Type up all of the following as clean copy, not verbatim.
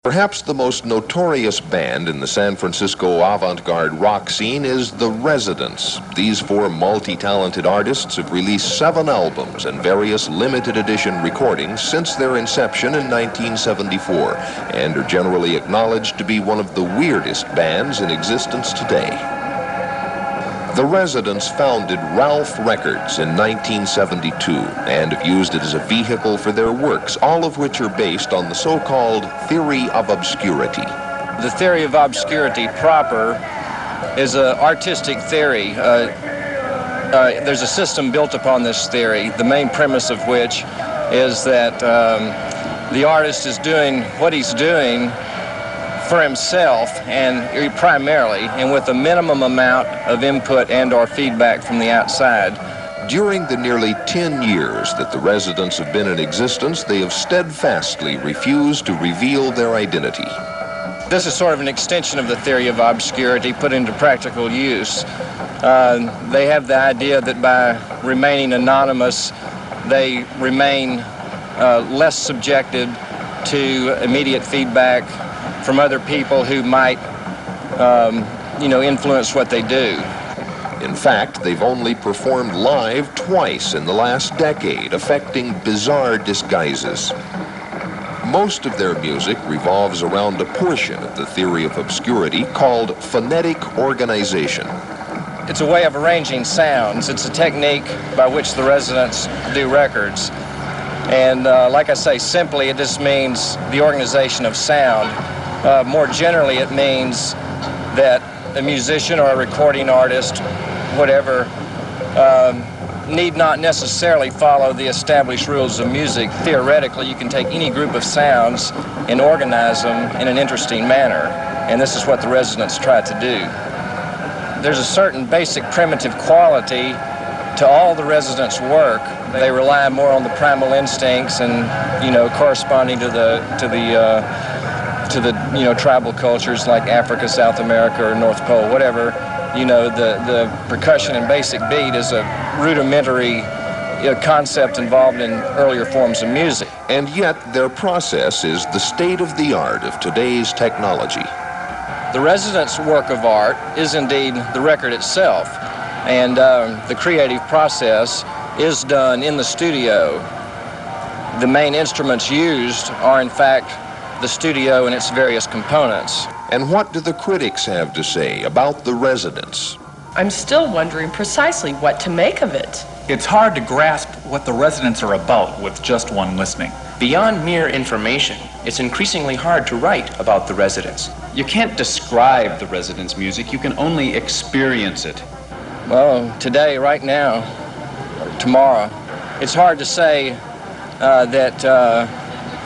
Perhaps the most notorious band in the San Francisco avant-garde rock scene is The Residents. These four multi-talented artists have released 7 albums and various limited edition recordings since their inception in 1974, and are generally acknowledged to be one of the weirdest bands in existence today. The Residents founded Ralph Records in 1972 and have used it as a vehicle for their works, all of which are based on the so-called theory of obscurity. The theory of obscurity proper is an artistic theory. There's a system built upon this theory, the main premise of which is that the artist is doing what he's doing for himself and primarily, and with a minimum amount of input and or feedback from the outside. During the nearly 10 years that the Residents have been in existence, they have steadfastly refused to reveal their identity. This is sort of an extension of the theory of obscurity put into practical use. They have the idea that by remaining anonymous, they remain less subjected to immediate feedback from other people who might, influence what they do. In fact, they've only performed live twice in the last decade, affecting bizarre disguises. Most of their music revolves around a portion of the theory of obscurity called phonetic organization. It's a way of arranging sounds. It's a technique by which the Residents do records. And like I say, simply it just means the organization of sound. More generally, it means that a musician or a recording artist, whatever, need not necessarily follow the established rules of music. Theoretically, you can take any group of sounds and organize them in an interesting manner, and this is what the Residents try to do. There's a certain basic primitive quality to all the Residents' work. They rely more on the primal instincts and, corresponding to the tribal cultures like Africa, South America, or North Pole, whatever. The percussion and basic beat is a rudimentary concept involved in earlier forms of music. And yet their process is the state-of-the-art of today's technology. The Residents' work of art is indeed the record itself, and the creative process is done in the studio. The main instruments used are, in fact, the studio and its various components. And what do the critics have to say about the Residents? I'm still wondering precisely what to make of it. It's hard to grasp what the Residents are about with just one listening. Beyond mere information, it's increasingly hard to write about the Residents. You can't describe the Residents' music, you can only experience it. Well, today, right now, or tomorrow, it's hard to say that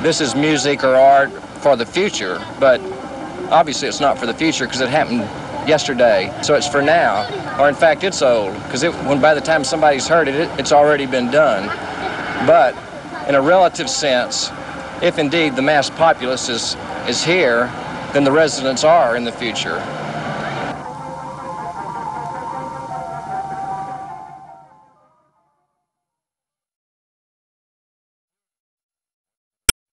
this is music or art for the future, but obviously it's not for the future because it happened yesterday. So it's for now, or in fact it's old, because by the time somebody's heard it, it's already been done. But in a relative sense, if indeed the mass populace is here, then the Residents are in the future.